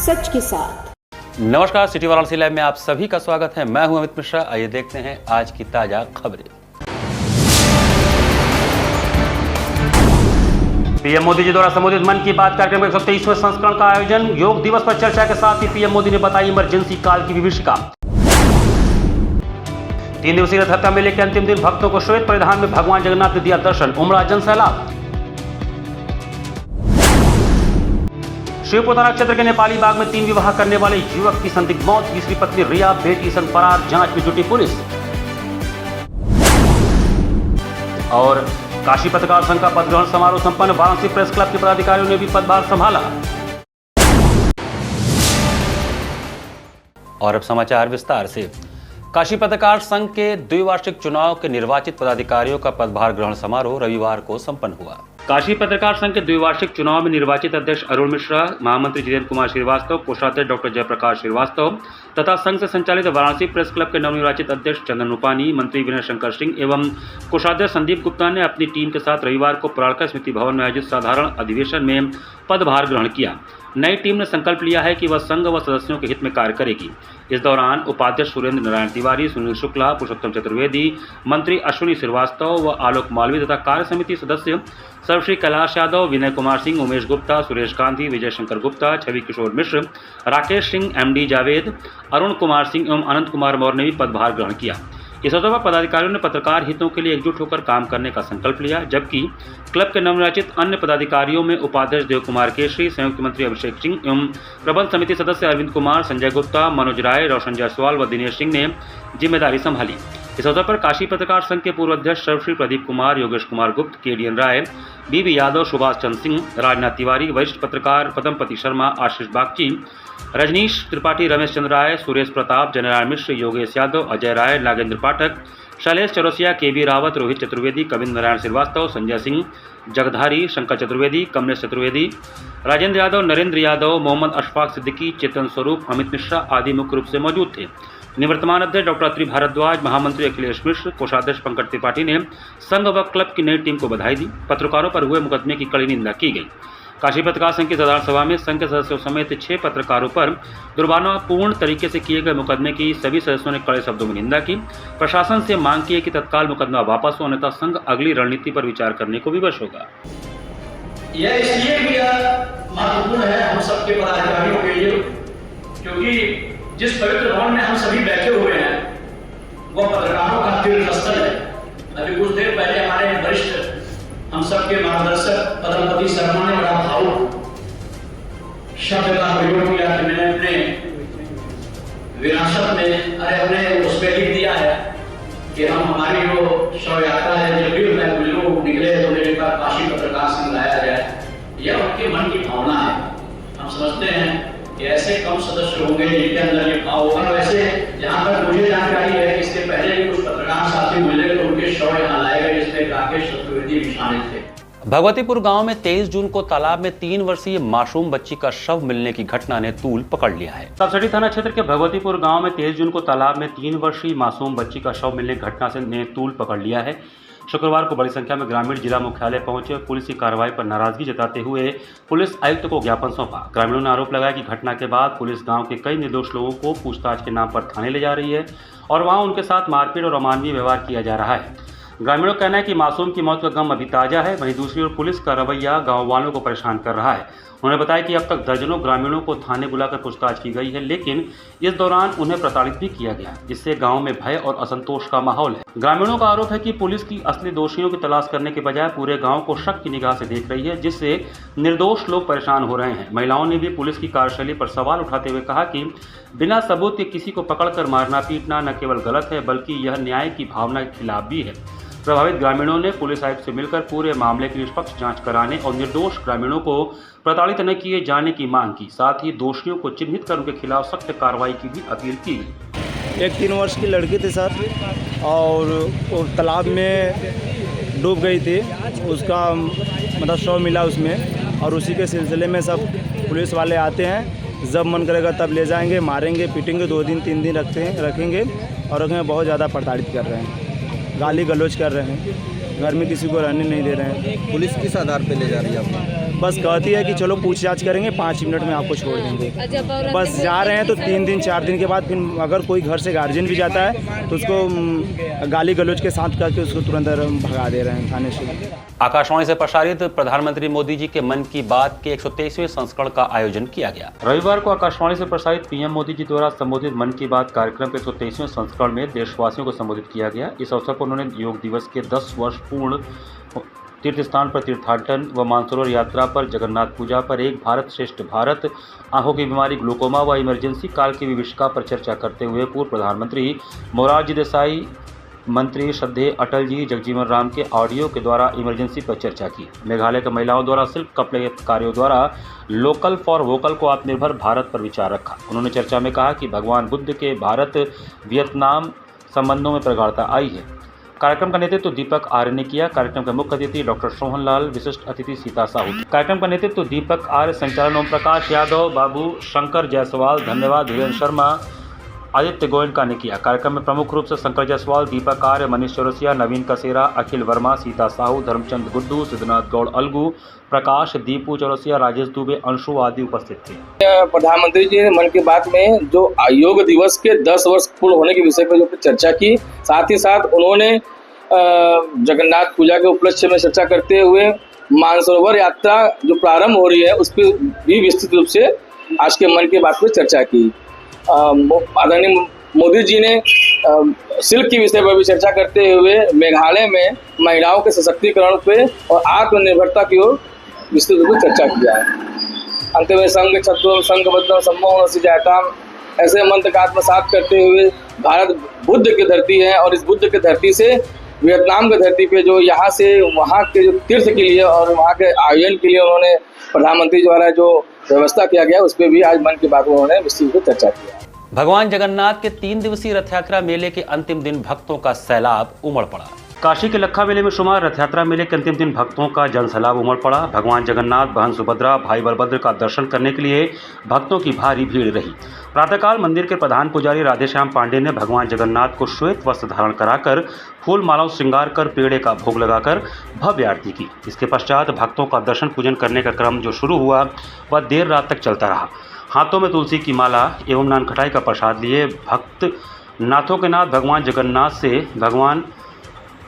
सच के साथ। नमस्कार, सिटी वाराणसी लाइव में आप सभी का स्वागत है। मैं हूं अमित मिश्रा। आइए देखते हैं आज की ताजा खबरें। पीएम मोदी जी द्वारा संबोधित मन की बात कार्यक्रम के 123वें संस्करण का आयोजन। योग दिवस पर चर्चा के साथ ही पीएम मोदी ने बताई इमरजेंसी काल की विभीषिका। 3 दिवसीय रथ यात्रा मेले के अंतिम दिन भक्तों को श्वेत परिधान में भगवान जगन्नाथ ने दिया दर्शन, उमड़ा जन सैलाब। शिवपुताना क्षेत्र के नेपाली बाग में 3 विवाह करने वाले युवक की संदिग्ध मौत, तीसरी पत्नी रिया बेटी संग फरार, जांच में जुटी पुलिस। और काशी पत्रकार संघ का पद ग्रहण समारोह संपन्न, वाराणसी प्रेस क्लब के पदाधिकारियों ने भी पदभार संभाला। और अब समाचार विस्तार से। काशी पत्रकार संघ के द्विवार्षिक चुनाव के निर्वाचित पदाधिकारियों का पदभार ग्रहण समारोह रविवार को संपन्न हुआ। काशी पत्रकार संघ के द्विवार्षिक चुनाव में निर्वाचित अध्यक्ष अरुण मिश्रा, महामंत्री जितेंद्र कुमार श्रीवास्तव, कोषाध्यक्ष डॉक्टर जयप्रकाश श्रीवास्तव तथा संघ से संचालित वाराणसी प्रेस क्लब के नवनिर्वाचित अध्यक्ष चंदन रूपानी, मंत्री विनय शंकर सिंह एवं कोषाध्यक्ष संदीप गुप्ता ने अपनी टीम के साथ रविवार को पराड़कर स्मृति भवन में आयोजित साधारण अधिवेशन में पदभार ग्रहण किया। नई टीम ने संकल्प लिया है कि वह संघ व सदस्यों के हित में कार्य करेगी। इस दौरान उपाध्यक्ष सुरेंद्र नारायण तिवारी, सुनील शुक्ला, पुरुषोत्तम चतुर्वेदी, मंत्री अश्विनी श्रीवास्तव व आलोक मालवीय तथा कार्य समिति सदस्य सर्वश्री कैलाश यादव, विनय कुमार सिंह, उमेश गुप्ता, सुरेश गांधी, विजय शंकर गुप्ता, छवि किशोर मिश्र, राकेश सिंह, एमडी जावेद, अरुण कुमार सिंह एवं अनंत कुमार मौर्य ने भी पदभार ग्रहण किया। इस अवसर पर पदाधिकारियों ने पत्रकार हितों के लिए एकजुट होकर काम करने का संकल्प लिया, जबकि क्लब के नवनिर्वाचित अन्य पदाधिकारियों में उपाध्यक्ष देव कुमार केशरी, संयुक्त मंत्री अभिषेक सिंह एवं प्रबंध समिति सदस्य अरविंद कुमार, संजय गुप्ता, मनोज राय, रोशन जायसवाल व दिनेश सिंह ने जिम्मेदारी संभाली। इस अवसर पर काशी पत्रकार संघ के पूर्व अध्यक्ष सर्वश्री प्रदीप कुमार, योगेश कुमार गुप्त, केडीएन राय, बीबी यादव, सुभाष चंद्र सिंह, राजनाथ तिवारी, वरिष्ठ पत्रकार पदमपति शर्मा, आशीष बागची, रजनीश त्रिपाठी, रमेश चंद्र राय, सुरेश प्रताप, जनरायण मिश्र, योगेश यादव, अजय राय, नागेंद्र पाठक, शैलेश चौरसिया, केबी रावत, रोहित चतुर्वेदी, कविंद्र नारायण श्रीवास्तव, संजय सिंह जगधारी, शंकर चतुर्वेदी, कमलेश चतुर्वेदी, राजेंद्र यादव, नरेंद्र यादव, मोहम्मद अशफाक सिद्दीकी, चेतन स्वरूप, अमित मिश्रा आदि मुख्य रूप से मौजूद थे। निवर्तमान अध्यक्ष डॉक्टर अत्रि भारद्वाज, महामंत्री अखिलेश मिश्र, कोषाध्यक्ष पंकज त्रिपाठी ने संघ व क्लब की नई टीम को बधाई दी। पत्रकारों पर हुए मुकदमे की कड़ी निंदा की गई। काशी पत्रकार संघ की साधारण सभा में संघ के सदस्यों समेत 6 पत्रकारों पर दुर्भावनापूर्ण तरीके से किए गए मुकदमे की सभी सदस्यों ने कड़े शब्दों में निंदा की। प्रशासन से मांग की है कि तत्काल मुकदमा वापस हो, अन्यथा संघ अगली रणनीति पर विचार करने को विवश होगा। यह इसलिए भी महत्वपूर्ण है हम सबके पदाधिकारियों के लिए, क्योंकि जिस पवित्र भवन में हम सभी बैठे हुए हैं वह पत्रकारों का तीर्थस्थल है। अभी कुछ देर पहले हमारे वरिष्ठ हम सबके मार्गदर्शक पदमपति शर्मा ने बड़ा भावुक शब्द का प्रयोग किया कि मैंने अपने विरासत में अपने उसमें लिख दिया है कि हम हमारी जो शव यात्रा है, जब भी मैं लोग निकले तो मेरे पास काशी पत्रकार संघ लाया जाए। यह उनके मन की भावना है। हम समझते हैं कि ऐसे कम सदस्य होंगे जिनके अंदर ये भाव होगा। वैसे जहाँ तक मुझे जानकारी है, इसके पहले भी कुछ पत्रकार साथी मिले तो उनके शव यहाँ लाए गए, जिसमें राकेश चतुर्वेदी भी शामिल थे। भगवतीपुर गांव में 23 जून को तालाब में 3 वर्षीय मासूम बच्ची का शव मिलने की घटना ने तूल पकड़ लिया है। सबसडी थाना क्षेत्र के भगवतीपुर गांव में 23 जून को तालाब में 3 वर्षीय मासूम बच्ची का शव मिलने की घटना से ने तूल पकड़ लिया है। शुक्रवार को बड़ी संख्या में ग्रामीण जिला मुख्यालय पहुंचे और पुलिस की कार्रवाई पर नाराजगी जताते हुए पुलिस आयुक्त को ज्ञापन सौंपा। ग्रामीणों ने आरोप लगाया कि घटना के बाद पुलिस गांव के कई निर्दोष लोगों को पूछताछ के नाम पर थाने ले जा रही है और वहां उनके साथ मारपीट और अमानवीय व्यवहार किया जा रहा है। ग्रामीणों का कहना है कि मासूम की मौत का गम अभी ताजा है। वहीं दूसरी ओर पुलिस का रवैया गाँव वालों को परेशान कर रहा है। उन्होंने बताया कि अब तक दर्जनों ग्रामीणों को थाने बुलाकर पूछताछ की गई है, लेकिन इस दौरान उन्हें प्रताड़ित भी किया गया, जिससे गांव में भय और असंतोष का माहौल है। ग्रामीणों का आरोप है कि पुलिस की असली दोषियों की तलाश करने के बजाय पूरे गांव को शक की निगाह से देख रही है, जिससे निर्दोष लोग परेशान हो रहे हैं। महिलाओं ने भी पुलिस की कार्यशैली पर सवाल उठाते हुए कहा कि बिना सबूत के किसी को पकड़कर मारना पीटना न केवल गलत है, बल्कि यह न्याय की भावना के खिलाफ भी है। प्रभावित ग्रामीणों ने पुलिस आयुक्त से मिलकर पूरे मामले की निष्पक्ष जांच कराने और निर्दोष ग्रामीणों को प्रताड़ित न किए जाने की मांग की। साथ ही दोषियों को चिन्हित कर उनके खिलाफ सख्त कार्रवाई की भी अपील की गई। एक 3 वर्ष की लड़की थी सर, और वो तालाब में डूब गई थी। उसका मतलब शव मिला उसमें, और उसी के सिलसिले में सब पुलिस वाले आते हैं। जब मन करेगा तब ले जाएंगे, मारेंगे, पीटेंगे, 2 दिन 3 दिन रखेंगे और रखेंगे। बहुत ज़्यादा प्रताड़ित कर रहे हैं, गाली गलौज कर रहे हैं, घर में किसी को रहने नहीं दे रहे हैं। पुलिस किस आधार पे ले जा रही है आपको? बस कहती है कि चलो पूछताछ करेंगे, 5 मिनट में आपको छोड़ देंगे। बस जा रहे हैं तो 3 दिन 4 दिन के बाद फिर अगर कोई घर से गार्जियन भी जाता है तो उसको गाली गलौज के साथ करके उसको तुरंत भगा दे रहे हैं थाने से। आकाशवाणी से प्रसारित प्रधानमंत्री मोदी जी के मन की बात के 123वें संस्करण का आयोजन किया गया। रविवार को आकाशवाणी से प्रसारित पीएम मोदी जी द्वारा संबोधित मन की बात कार्यक्रम के 123वें संस्करण में देशवासियों को संबोधित किया गया। इस अवसर पर उन्होंने योग दिवस के 10 वर्ष पूर्ण तीर्थ स्थान पर तीर्थाटन व मानसरोवर यात्रा पर, जगन्नाथ पूजा पर, एक भारत श्रेष्ठ भारत, आंखों की बीमारी ग्लूकोमा व इमरजेंसी काल की विभीषिका पर चर्चा करते हुए पूर्व प्रधानमंत्री मोरारजी देसाई, मंत्री श्रद्धेय अटल जी, जगजीवन राम के ऑडियो के द्वारा इमरजेंसी पर चर्चा की। मेघालय के महिलाओं द्वारा सिल्क कपड़े कार्यों द्वारा लोकल फॉर वोकल को आत्मनिर्भर भारत पर विचार रखा। उन्होंने चर्चा में कहा कि भगवान बुद्ध के भारत वियतनाम संबंधों में प्रगाढ़ता आई है। कार्यक्रम का नेतृत्व दीपक आर्य ने किया। कार्यक्रम के मुख्य अतिथि डॉक्टर सोहन लाल, विशिष्ट अतिथि सीता साहू। कार्यक्रम का नेतृत्व दीपक आर्य, संचालन ओम प्रकाश यादव, बाबू शंकर जायसवाल, धन्यवाद धीरेन्द्र शर्मा, आदित्य गोयनका ने किया। कार्यक्रम में प्रमुख रूप से शंकर जायसवाल, दीपक आर्य, मनीष चौरसिया, नवीन कसेरा, अखिल वर्मा, सीता साहू, धर्मचंद गुड्डू, सिद्धनाथ गौड़ अलगू, प्रकाश, दीपू चौरसिया, राजेश दुबे, अंशु आदि उपस्थित थे। प्रधानमंत्री जी ने मन की बात में जो योग दिवस के 10 वर्ष पूर्ण होने के विषय पर जो चर्चा की, साथ ही साथ उन्होंने जगन्नाथ पूजा के उपलक्ष्य में चर्चा करते हुए मानसरोवर यात्रा जो प्रारंभ हो रही है उस पर भी विस्तृत रूप से आज के मन की बात पर चर्चा की। आदरणीय मोदी जी ने सिल्क के विषय पर भी चर्चा करते हुए मेघालय में महिलाओं के सशक्तिकरण पे और आत्मनिर्भरता की ओर विस्तृत रूप से चर्चा किया है। अंत में संघ छत्रों संघबद्धम सम्मोहन से जायताम ऐसे मंत्र का आत्मसात करते हुए भारत बुद्ध की धरती है और इस बुद्ध की धरती से वियतनाम की धरती पे जो यहाँ से वहाँ के जो तीर्थ के लिए और वहाँ के आयोजन के लिए उन्होंने प्रधानमंत्री द्वारा जो व्यवस्था किया गया उस पर भी आज मन की बात में उन्होंने विस्तृत रूप से चर्चा किया। भगवान जगन्नाथ के 3 दिवसीय रथ यात्रा मेले के अंतिम दिन भक्तों का सैलाब उमड़ पड़ा। काशी के लखा मेले में शुमार रथ यात्रा मेले के अंतिम दिन भक्तों का जनसैलाब उमड़ पड़ा। भगवान जगन्नाथ, बहन सुभद्रा, भाई बलभद्र का दर्शन करने के लिए भक्तों की भारी भीड़ रही। प्रातःकाल मंदिर के प्रधान पुजारी राधेश्याम पांडे ने भगवान जगन्नाथ को श्वेत वस्त्र धारण कराकर फूल मालाओं श्रृंगार कर पेड़े का भोग लगाकर भव्य आरती की। इसके पश्चात भक्तों का दर्शन पूजन करने का क्रम जो शुरू हुआ वह देर रात तक चलता रहा। हाथों में तुलसी की माला एवं नानखटाई का प्रसाद लिए भक्त नाथों के नाथ भगवान जगन्नाथ से भगवान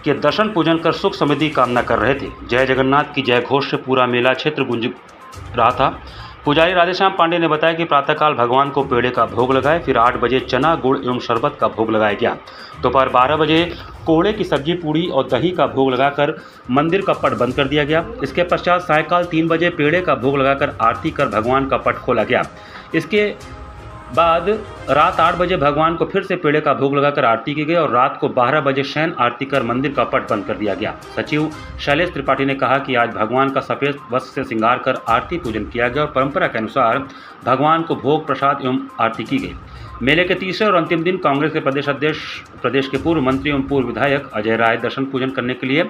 के दर्शन पूजन कर सुख समृद्धि कामना कर रहे थे। जय जगन्नाथ की जय घोष से पूरा मेला क्षेत्र गूंज रहा था। पुजारी राधेश्याम पांडे ने बताया कि प्रातःकाल भगवान को पेड़े का भोग लगाए, फिर 8 बजे चना गुड़ एवं शरबत का भोग लगाया गया। दोपहर 12 बजे कोहड़े की सब्जी, पूड़ी और दही का भोग लगाकर मंदिर का पट बंद कर दिया गया। इसके पश्चात सायंकाल 3 बजे पेड़े का भोग लगाकर आरती कर भगवान का पट खोला गया। इसके बाद रात 8 बजे भगवान को फिर से पेड़े का भोग लगाकर आरती की गई और रात को 12 बजे शयन आरती कर मंदिर का पट बंद कर दिया गया। सचिव शैलेश त्रिपाठी ने कहा कि आज भगवान का सफेद वस्त्र से श्रृंगार कर आरती पूजन किया गया और परंपरा के अनुसार भगवान को भोग प्रसाद एवं आरती की गई। मेले के तीसरे और अंतिम दिन कांग्रेस के प्रदेश अध्यक्ष, प्रदेश के पूर्व मंत्री एवं पूर्व विधायक अजय राय दर्शन पूजन करने के लिए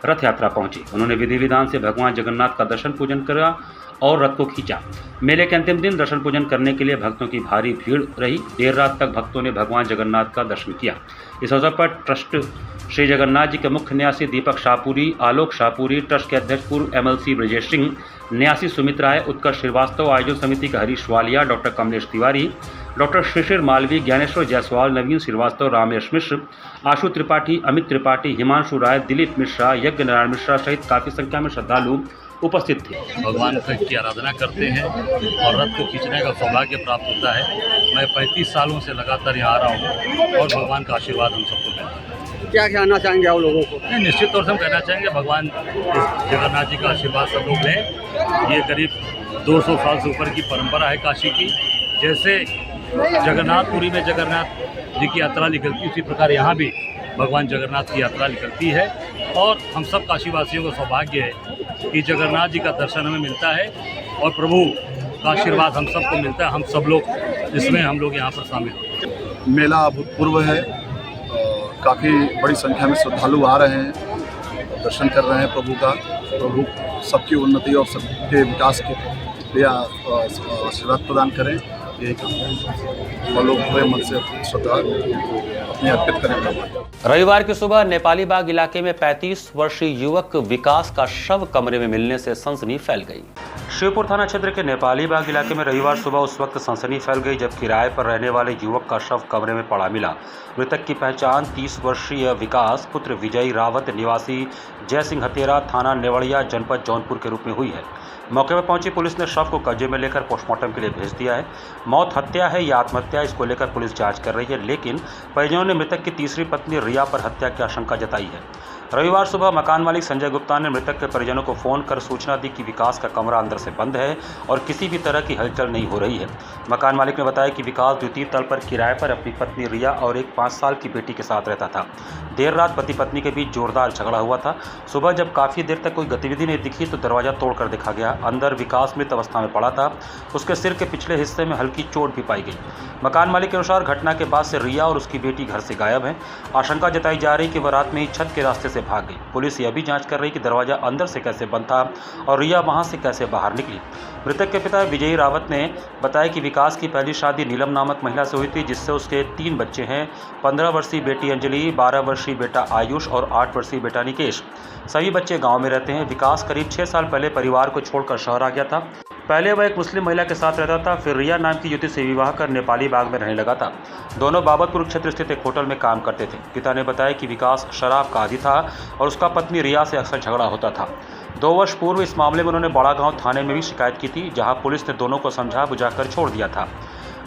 रथ यात्रा पहुंचे। उन्होंने विधि विधान से भगवान जगन्नाथ का दर्शन पूजन करा और रथ को खींचा। मेले के अंतिम दिन दर्शन पूजन करने के लिए भक्तों की भारी भीड़ रही। देर रात तक भक्तों ने भगवान जगन्नाथ का दर्शन किया। इस अवसर पर ट्रस्ट श्री जगन्नाथ जी के मुख्य न्यासी दीपक शाहपुरी, आलोक शाहपुरी, ट्रस्ट के अध्यक्ष पूर्व MLC ब्रजेश सिंह, न्यासी सुमित राय, उत्कर्ष श्रीवास्तव, आयोजन समिति के हरीश वालिया, डॉक्टर कमलेश तिवारी, डॉक्टर शिशिर मालवी, ज्ञानेश्वर जायसवाल, नवीन श्रीवास्तव, रामेश मिश्र, आशु त्रिपाठी, अमित त्रिपाठी, हिमांशु राय, दिलीप मिश्रा, यज्ञ नारायण मिश्रा सहित काफ़ी संख्या में श्रद्धालु उपस्थित थे। भगवान की आराधना करते हैं और रथ को खींचने का सौभाग्य प्राप्त होता है। मैं 35 सालों से लगातार यहाँ आ रहा हूँ और भगवान का आशीर्वाद हम सबको मिलता है। क्या कहना चाहेंगे आप लोगों को? नहीं, निश्चित तौर से हम कहना चाहेंगे भगवान जगन्नाथ जी का आशीर्वाद सब लोग लें। ये करीब 200 साल से ऊपर की परंपरा है काशी की। जैसे जगन्नाथपुरी में जगन्नाथ जी की यात्रा निकलती उसी प्रकार यहाँ भी भगवान जगन्नाथ की यात्रा निकलती है और हम सब काशीवासियों को सौभाग्य है कि जगन्नाथ जी का दर्शन हमें मिलता है और प्रभु का आशीर्वाद हम सबको मिलता है। हम सब लोग इसमें हम लोग यहाँ पर शामिल होते हैं। मेला अभूतपूर्व है। काफ़ी बड़ी संख्या में श्रद्धालु आ रहे हैं, दर्शन कर रहे हैं प्रभु का। प्रभु सबकी उन्नति और सबके विकास के लिए आशीर्वाद प्रदान करें। यही काम और लोग पूरे मन से श्रद्धा अपनी अर्पित करेंगे। रविवार की सुबह नेपाली बाग इलाके में 35 वर्षीय युवक विकास का शव कमरे में मिलने से सनसनी फैल गई। शिवपुर थाना क्षेत्र के नेपाली बाग इलाके में रविवार सुबह उस वक्त सनसनी फैल गई जब किराए पर रहने वाले युवक का शव कमरे में पड़ा मिला। मृतक की पहचान 30 वर्षीय विकास पुत्र विजय रावत निवासी जय सिंह हतेरा थाना नेवड़िया जनपद जौनपुर के रूप में हुई है। मौके पर पहुंची पुलिस ने शव को कब्जे में लेकर पोस्टमार्टम के लिए भेज दिया है। मौत हत्या है या आत्महत्या, इसको लेकर पुलिस जांच कर रही है, लेकिन परिजनों ने मृतक की तीसरी पत्नी रिया पर हत्या की आशंका जताई है। रविवार सुबह मकान मालिक संजय गुप्ता ने मृतक के परिजनों को फोन कर सूचना दी कि विकास का कमरा अंदर से बंद है और किसी भी तरह की हलचल नहीं हो रही है। मकान मालिक ने बताया कि विकास द्वितीय तल पर किराए पर अपनी पत्नी रिया और एक 5 साल की बेटी के साथ रहता था। देर रात पति पत्नी के बीच जोरदार झगड़ा हुआ था। सुबह जब काफ़ी देर तक कोई गतिविधि नहीं दिखी तो दरवाज़ा तोड़कर देखा गया। अंदर विकास मृत अवस्था में पड़ा था। उसके सिर के पिछले हिस्से में हल्की चोट भी पाई गई। मकान मालिक के अनुसार घटना के बाद से रिया और उसकी बेटी घर से गायब हैं। आशंका जताई जा रही कि वह रात में ही छत के रास्ते से भाग गई। पुलिस यह भी जांच कर रही कि दरवाजा अंदर से कैसे बंद था और रिया वहां से कैसे बाहर निकली। मृतक के पिता विजय रावत ने बताया कि विकास की पहली शादी नीलम नामक महिला से हुई थी, जिससे उसके 3 बच्चे हैं। 15 वर्षीय बेटी अंजलि, 12 वर्षीय बेटा आयुष और 8 वर्षीय बेटा निकेश। सभी बच्चे गाँव में रहते हैं। विकास करीब 6 साल पहले परिवार को छोड़कर शहर आ गया था। पहले वह एक मुस्लिम महिला के साथ रहता था, फिर रिया नाम की युवती से विवाह कर नेपाली बाग में रहने लगा था। दोनों बाबतपुर क्षेत्र स्थित एक होटल में काम करते थे। पिता ने बताया कि विकास शराब का आदी था और उसका पत्नी रिया से अक्सर झगड़ा होता था। 2 वर्ष पूर्व इस मामले में उन्होंने बड़ा गांव थाने में भी शिकायत की थी, जहां पुलिस ने दोनों को समझा बुझाकर छोड़ दिया था।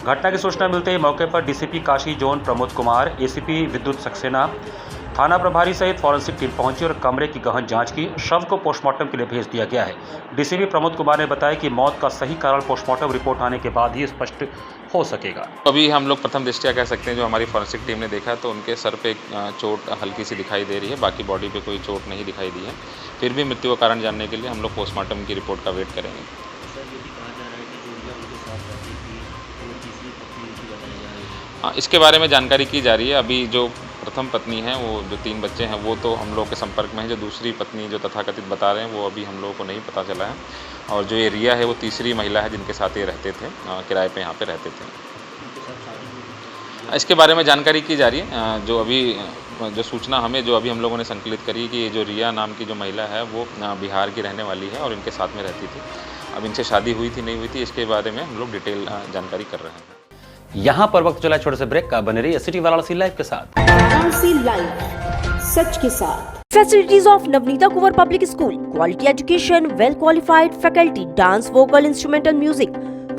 घटना की सूचना मिलते ही मौके पर DCP Kashi zone Pramod Kumar, ACP विद्युत सक्सेना, थाना प्रभारी सहित फॉरेंसिक टीम पहुंची और कमरे की गहन जांच की। शव को पोस्टमार्टम के लिए भेज दिया गया है। डीसीपी प्रमोद कुमार ने बताया कि मौत का सही कारण पोस्टमार्टम रिपोर्ट आने के बाद ही स्पष्ट हो सकेगा। अभी हम लोग प्रथम दृष्टया कह सकते हैं, जो हमारी फॉरेंसिक टीम ने देखा तो उनके सर पे चोट हल्की सी दिखाई दे रही है, बाकी बॉडी पे कोई चोट नहीं दिखाई दी है। फिर भी मृत्यु का कारण जानने के लिए हम लोग पोस्टमार्टम की रिपोर्ट का वेट करेंगे। हाँ, इसके बारे में जानकारी की जा रही है। अभी जो प्रथम पत्नी है, वो जो 3 बच्चे हैं, वो तो हम लोग के संपर्क में है। जो दूसरी पत्नी जो तथाकथित बता रहे हैं, वो अभी हम लोगों को नहीं पता चला है। और जो ये रिया है, वो तीसरी महिला है जिनके साथ ये रहते थे, किराए पे यहाँ पे रहते थे। इसके बारे में जानकारी की जा रही है। जो अभी जो सूचना हमें जो अभी हम लोगों ने संकलित करी कि ये जो रिया नाम की जो महिला है, वो बिहार की रहने वाली है और इनके साथ में रहती थी। अब इनसे शादी हुई थी नहीं हुई थी, इसके बारे में हम लोग डिटेल जानकारी कर रहे हैं। यहाँ पर वक्त चला छोटे से ब्रेक का। बने रहिए सिटी वाराणसी लाइव के साथ। वाराणसी लाइव, सच के साथ। Facilities of Navneeta Kuwar Public School, quality education, well qualified faculty, dance, vocal, instrumental music,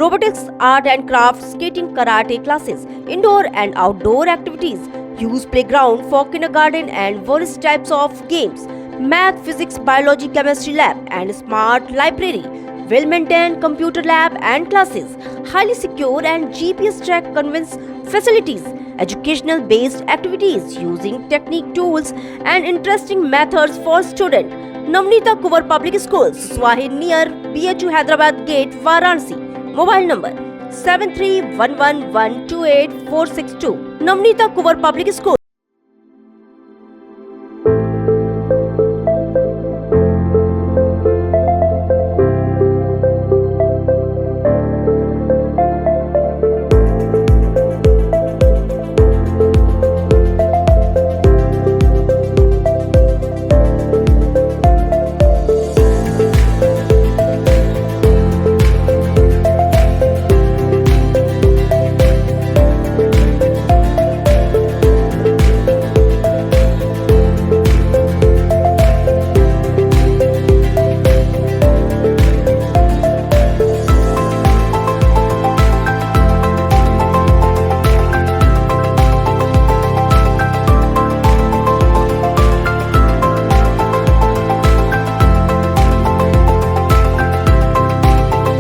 robotics, art and craft, skating, karate classes, indoor and outdoor activities, use playground for kindergarten and various types of games, math, physics, biology, chemistry lab and smart library, well maintained computer lab and classes, highly secure and GPS track convince facilities, educational based activities using technique tools and interesting methods for students. Navneeta Kuwar Public Schools, Swahi near BHU Hyderabad Gate, Varanasi. Mobile number 7311128462. Navneeta Kuwar Public School.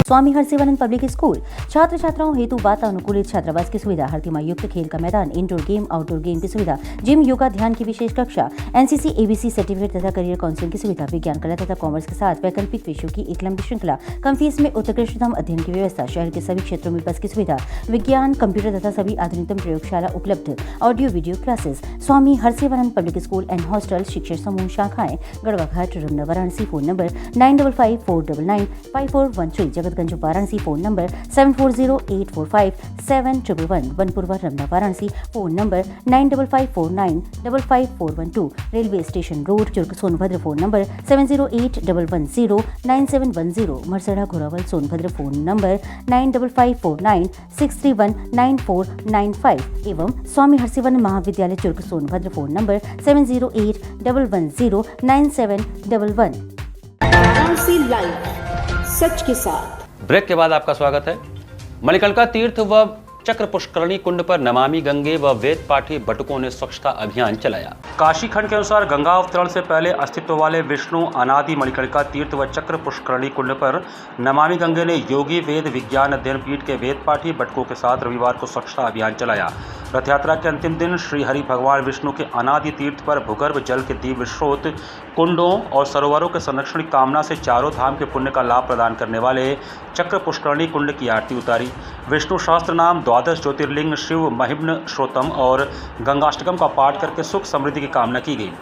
Swami Harsivanand public school छात्र छात्राओं हेतु वातानुकूलित छात्रावास की सुविधा, हर तिमाही युक्त खेल का मैदान, इंडोर गेम आउटडोर गेम की सुविधा, जिम, योगा, ध्यान की विशेष कक्षा, एनसीसी एबीसी सर्टिफिकेट तथा करियर काउंसलिंग की सुविधा, विज्ञान कला तथा कॉमर्स के साथ वैकल्पिक विषयों की एक लंबी श्रृंखला, कम फीस में उत्कृष्टतम अध्ययन की व्यवस्था, शहर के सभी क्षेत्रों में बस की सुविधा, विज्ञान, कंप्यूटर तथा सभी आधुनिकतम प्रयोगशाला उपलब्ध, audio video classes. Swami Harsivanand public school and hostel, शिक्षण समूह, शाखाएं Garhwa Ghat, Ramna, Varanasi. Phone number 9554995413, Jagat Maharajganj Varanasi phone number 7408457111, Vanpurwa Ramna Varanasi phone number 9554955412, railway station road Churk Sonbhadra phone number 7081109710, Marsara Ghorawal Sonbhadra phone number 955496319495 एवं स्वामी हरसिवन महाविद्यालय Churk Sonbhadra phone number 7081109711। Varanasi live, सच के साथ। ब्रेक के बाद आपका स्वागत है। मणिकर्णिका तीर्थ व चक्र पुष्करणी कुंड पर नमामि गंगे व वेद पाठी बटुकों ने स्वच्छता अभियान चलाया। काशी खंड के अनुसार गंगा अवतरण से पहले अस्तित्व वाले विष्णु अनादि मणिकर्णिका तीर्थ व चक्र पुष्करणी कुंड पर नमामि गंगे ने योगी वेद विज्ञान अध्ययन पीठ के वेद पाठी बटुकों के साथ रविवार को स्वच्छता अभियान चलाया। रथ यात्रा के अंतिम दिन श्री हरि भगवान विष्णु के अनादि तीर्थ पर भूगर्भ जल के दिव्य स्रोत, कुंडों और सरोवरों के संरक्षण की कामना से चारों धाम के पुण्य का लाभ प्रदान करने वाले चक्र पुष्करणी कुंड की आरती उतारी। विष्णु शास्त्र नाम 12 ज्योतिर्लिंग, शिव महिम्न श्रोतम और गंगाष्टकम का पाठ करके सुख समृद्धि की कामना की गई।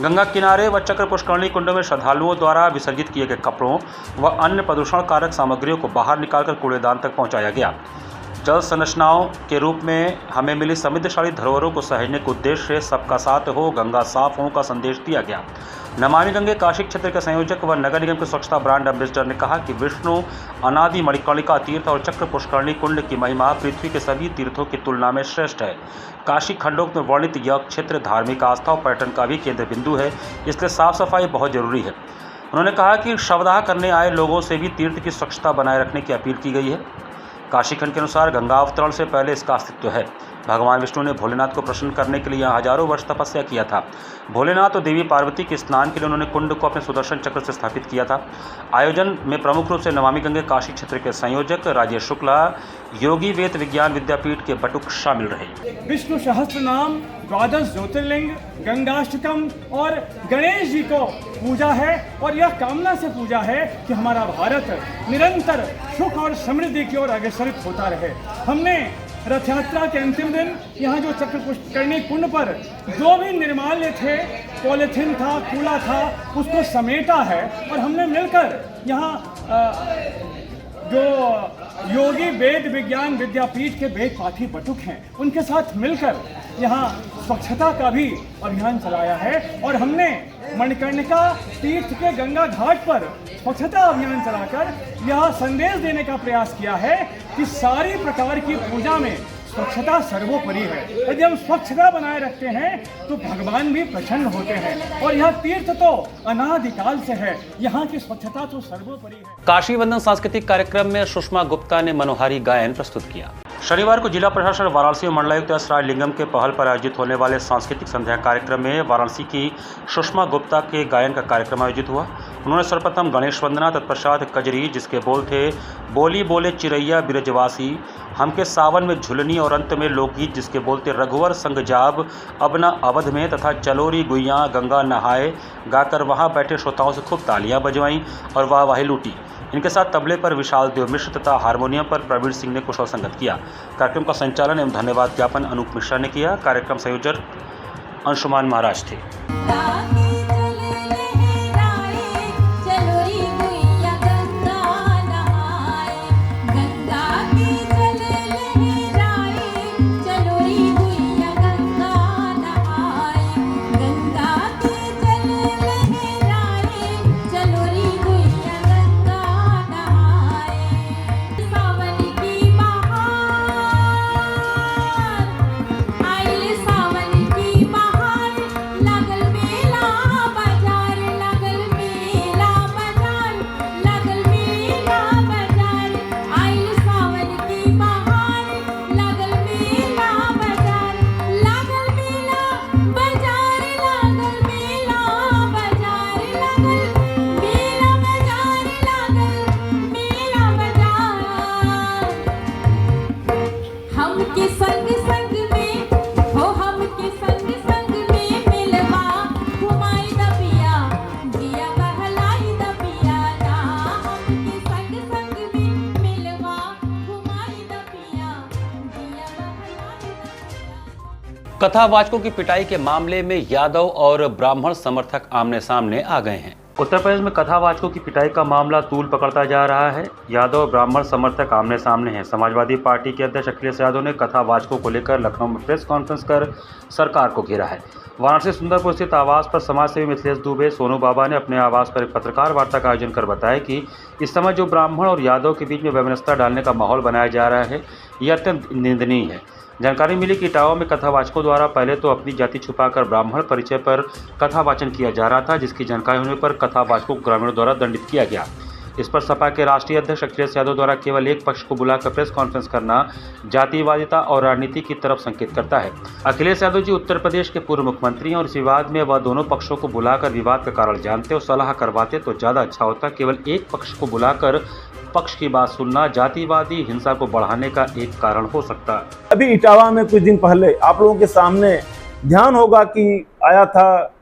गंगा किनारे व चक्र पुष्करणी कुंड में श्रद्धालुओं द्वारा विसर्जित किए गए कपड़ों व अन्य प्रदूषण कारक सामग्रियों को बाहर निकालकर कूड़ेदान तक पहुंचाया गया। जल संरचनाओं के रूप में हमें मिली समृद्धशाली धरोहरों को सहेजने के उद्देश्य से सबका साथ हो, गंगा साफ हो का संदेश दिया गया। नमामि गंगे काशी क्षेत्र के संयोजक व नगर निगम के स्वच्छता ब्रांड एम्बेसडर ने कहा कि विष्णु अनादि मणिकर्णिका तीर्थ और चक्र पुष्करणी कुंड की महिमा पृथ्वी के सभी तीर्थों की तुलना में श्रेष्ठ है। काशी खंडोक्त में वर्णित यह क्षेत्र धार्मिक आस्था और पर्यटन का भी केंद्र बिंदु है, इसलिए साफ सफाई बहुत जरूरी है। उन्होंने कहा कि शवदाह करने आए लोगों से भी तीर्थ की स्वच्छता बनाए रखने की अपील की गई है। काशी खंड के अनुसार गंगा अवतरण से पहले इसका अस्तित्व है। भगवान विष्णु ने भोलेनाथ को प्रसन्न करने के लिए यहाँ हजारों वर्ष तपस्या किया था। भोलेनाथ और देवी पार्वती के स्नान के लिए उन्होंने कुंड को अपने सुदर्शन चक्र से स्थापित किया था। आयोजन में प्रमुख रूप से नमामि गंगे काशी क्षेत्र के संयोजक राजेश शुक्ला, योगी वेद विज्ञान विद्यापीठ के बटुक शामिल रहे। विष्णु सहस्त्र नाम, 12 ज्योतिर्लिंग, गंगाष्टकम और गणेश जी को पूजा है और यह कामना से पूजा है कि हमारा भारत निरंतर सुख और समृद्धि की ओर अग्रसर होता रहे। हमने रथ यात्रा के अंतिम दिन यहाँ जो चक्र पुष्करणी कुंड पर जो भी निर्माल्य थे, पॉलिथीन था, कूड़ा था, उसको समेटा है और हमने मिलकर यहाँ जो योगी वेद विज्ञान विद्यापीठ के वेद पाठी बटुक हैं उनके साथ मिलकर यहाँ स्वच्छता का भी अभियान चलाया है और हमने मणिकर्णिका तीर्थ के गंगा घाट पर स्वच्छता अभियान चलाकर यह संदेश देने का प्रयास किया है कि सारी प्रकार की पूजा में स्वच्छता सर्वोपरि है। यदि हम स्वच्छता बनाए रखते हैं तो भगवान भी प्रसन्न होते हैं और यह तीर्थ तो अनादिकाल से है, यहाँ की स्वच्छता तो सर्वोपरि है। काशी वंदन सांस्कृतिक कार्यक्रम में सुषमा गुप्ता ने मनोहारी गायन प्रस्तुत किया। शनिवार को जिला प्रशासन वाराणसी और मंडलायुक्त एस राजलिंगम के पहल पर आयोजित होने वाले सांस्कृतिक संध्या कार्यक्रम में वाराणसी की सुषमा गुप्ता के गायन का कार्यक्रम आयोजित हुआ। उन्होंने सर्वप्रथम गणेश वंदना, तत्पश्चात कजरी, जिसके बोल थे बोली बोले चिरैया बिरजवासी, हमके सावन में झुलनी, और अंत में लोकगीत जिसके बोल थे रघुवर संग जाब अब न अवध में तथा चलोरी गुइया गंगा नहाए, गाकर वहाँ बैठे श्रोताओं से खूब तालियां बजवाईं और वाहवाही लूटी। इनके साथ तबले पर विशाल देव मिश्र तथा हारमोनियम पर प्रवीण सिंह ने कुशल संगत किया। कार्यक्रम का संचालन एवं धन्यवाद ज्ञापन अनूप मिश्रा ने किया। कार्यक्रम संयोजक अंशुमान महाराज थे। कथावाचकों की पिटाई के मामले में यादव और ब्राह्मण समर्थक आमने सामने आ गए हैं। उत्तर प्रदेश में कथावाचकों की पिटाई का मामला तूल पकड़ता जा रहा है। यादव और ब्राह्मण समर्थक आमने सामने हैं। समाजवादी पार्टी के अध्यक्ष अखिलेश यादव ने कथावाचकों को लेकर लखनऊ में प्रेस कॉन्फ्रेंस कर सरकार को घेरा है। वाराणसी सुंदरपुर स्थित आवास पर समाजसेवी मिथिलेश दुबे सोनू बाबा ने अपने आवास पर एक पत्रकार वार्ता का आयोजन कर बताया कि इस समय जो ब्राह्मण और यादव के बीच में वैमनस्यता डालने का माहौल बनाया जा रहा है, यह अत्यंत निंदनीय है। जानकारी मिली कि इटावा में कथावाचकों द्वारा पहले तो अपनी जाति छुपाकर ब्राह्मण परिचय पर कथावाचन किया जा रहा था, जिसकी जानकारी होने पर कथावाचकों को ग्रामीणों द्वारा दंडित किया गया। इस पर सपा के राष्ट्रीय अध्यक्ष अखिलेश यादव द्वारा केवल एक पक्ष को बुलाकर प्रेस कॉन्फ्रेंस करना जातिवादिता और राजनीति की तरफ संकेत करता है। अखिलेश यादव जी उत्तर प्रदेश के पूर्व मुख्यमंत्री हैं और इस विवाद में वह दोनों पक्षों को बुलाकर विवाद का कारण जानते और सलाह करवाते तो ज़्यादा अच्छा होता। केवल एक पक्ष को बुलाकर पक्ष की बात सुनना जातिवादी हिंसा को बढ़ाने का एक कारण हो सकता है। अभी इटावा में कुछ दिन पहले आप लोगों के सामने ध्यान होगा कि आया था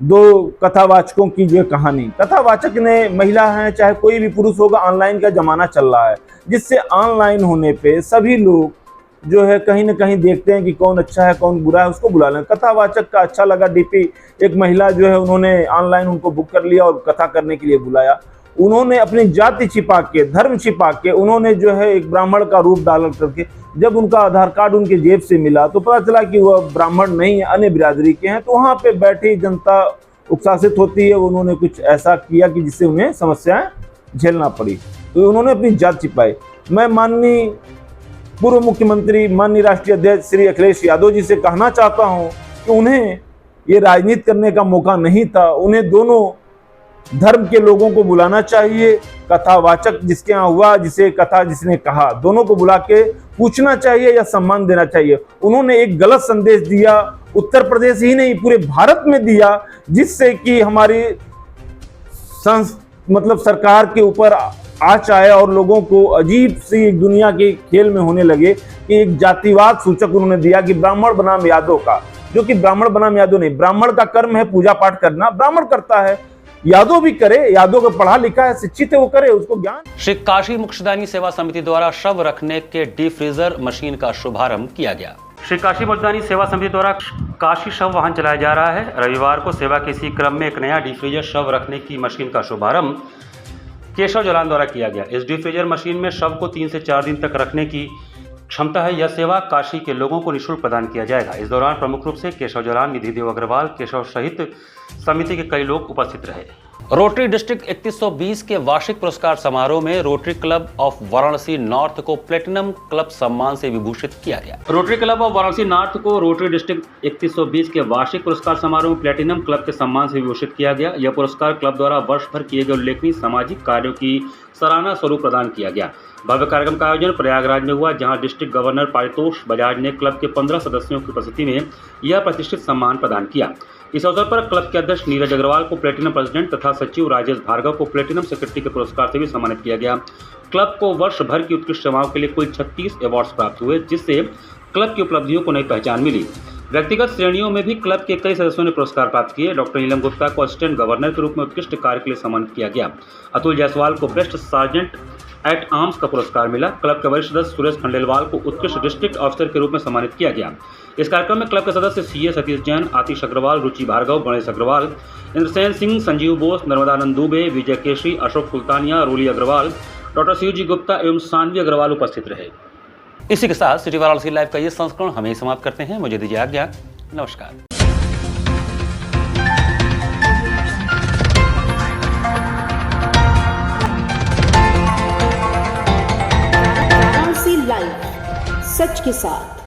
दो कथावाचकों की जो कहानी। कथावाचक ने महिला है चाहे कोई भी पुरुष होगा, ऑनलाइन का जमाना चल रहा है, जिससे ऑनलाइन होने पे सभी लोग जो है कहीं ना कहीं देखते हैं कि कौन अच्छा है कौन बुरा है, उसको बुला लें। कथावाचक का अच्छा लगा डीपी, एक महिला जो है उन्होंने ऑनलाइन उनको बुक कर लिया और कथा करने के लिए बुलाया। उन्होंने अपनी जाति छिपा के, धर्म छिपा के, उन्होंने जो है एक ब्राह्मण का रूप डाल करके, जब उनका आधार कार्ड उनके जेब से मिला तो पता चला कि वह ब्राह्मण नहीं है, अन्य बिरादरी के हैं। तो वहाँ पे बैठी जनता उकसासित होती है। उन्होंने कुछ ऐसा किया कि जिससे उन्हें समस्याएं झेलना पड़ी, तो उन्होंने अपनी जात छिपाई। मैं माननीय पूर्व मुख्यमंत्री, माननीय राष्ट्रीय अध्यक्ष श्री अखिलेश यादव जी से कहना चाहता हूँ कि उन्हें ये राजनीति करने का मौका नहीं था। उन्हें दोनों धर्म के लोगों को बुलाना चाहिए। कथावाचक जिसके यहाँ हुआ, जिसे कथा जिसने कहा, दोनों को बुला के पूछना चाहिए या सम्मान देना चाहिए। उन्होंने एक गलत संदेश दिया, उत्तर प्रदेश ही नहीं पूरे भारत में दिया, जिससे कि हमारी मतलब सरकार के ऊपर आँच आया और लोगों को अजीब सी एक दुनिया के खेल में होने लगे कि एक जातिवाद सूचक उन्होंने दिया कि ब्राह्मण बनाम यादव का, जो कि ब्राह्मण बनाम यादव नहीं। ब्राह्मण का कर्म है पूजा पाठ करना, ब्राह्मण करता है, यादव भी करे, यादव को पढ़ा लिखा है, शिक्षित है, वो करे, उसको ज्ञान। श्री काशी मोक्षदायिनी सेवा समिति द्वारा शव रखने के डीप फ्रीजर मशीन का शुभारंभ किया गया। श्री काशी मोक्षदायिनी सेवा समिति द्वारा काशी शव वाहन चलाया जा रहा है। रविवार को सेवा के इसी क्रम में एक नया डीप फ्रीजर शव रखने की मशीन का शुभारंभ केशव जलान द्वारा किया गया। इस डीप फ्रीजर मशीन में शव को 3 से 4 दिन तक रखने की क्षमता है। यह सेवा काशी के लोगों को निःशुल्क प्रदान किया जाएगा। इस दौरान प्रमुख रूप से केशव जलान, निधि देव अग्रवाल, केशव सहित समिति के कई लोग उपस्थित रहे। रोटरी डिस्ट्रिक्ट 3120 के वार्षिक पुरस्कार समारोह में rotary club of Varanasi north को प्लेटिनम क्लब सम्मान से विभूषित किया गया। Rotary club of Varanasi north को रोटरी डिस्ट्रिक्ट 3120 के वार्षिक पुरस्कार समारोह में प्लेटिनम क्लब के सम्मान से विभूषित किया गया। यह पुरस्कार क्लब द्वारा वर्ष भर किए गए उल्लेखनीय सामाजिक कार्यों की सराहना स्वरूप प्रदान किया गया। भव्य कार्यक्रम का आयोजन प्रयागराज में हुआ, जहां डिस्ट्रिक्ट गवर्नर पारितोष बजाज ने क्लब के 15 सदस्यों की उपस्थिति में यह प्रतिष्ठित सम्मान प्रदान किया। इस अवसर पर क्लब के अध्यक्ष नीरज अग्रवाल को प्लेटिनम प्रेसिडेंट तथा सचिव राजेश भार्गव को प्लेटिनम सेक्रेटरी के पुरस्कार से भी सम्मानित किया गया। क्लब को वर्ष भर की उत्कृष्ट सेवाओं के लिए कुल 36 अवार्ड्स प्राप्त हुए, जिससे क्लब की उपलब्धियों को नई पहचान मिली। व्यक्तिगत श्रेणियों में भी क्लब के कई सदस्यों ने पुरस्कार प्राप्त किए। डॉक्टर नीलम गुप्ता को असिस्टेंट गवर्नर के रूप में उत्कृष्ट कार्य के लिए सम्मानित किया गया। अतुल जायसवाल को बेस्ट सार्जेंट एट आर्म्स का पुरस्कार मिला। क्लब के वरिष्ठ सदस्य सुरेश खंडेलवाल को उत्कृष्ट डिस्ट्रिक्ट ऑफिसर के रूप में सम्मानित किया गया। इस कार्यक्रम में क्लब के सदस्य सीए सतीश जैन, आतिश अग्रवाल, रुचि भार्गव, गणेश अग्रवाल, इंद्रसेन सिंह, संजीव बोस, नर्मदानंद दुबे, विजय केशरी, अशोक सुल्तानिया, रोली अग्रवाल, डॉक्टर शिवजी गुप्ता एवं सानवी अग्रवाल उपस्थित रहे। इसी के साथ सिटी वाराणसी लाइव का ये संस्करण हमें ही समाप्त करते हैं। मुझे दीजिए आज्ञा। नमस्कार। लाइव सच के साथ।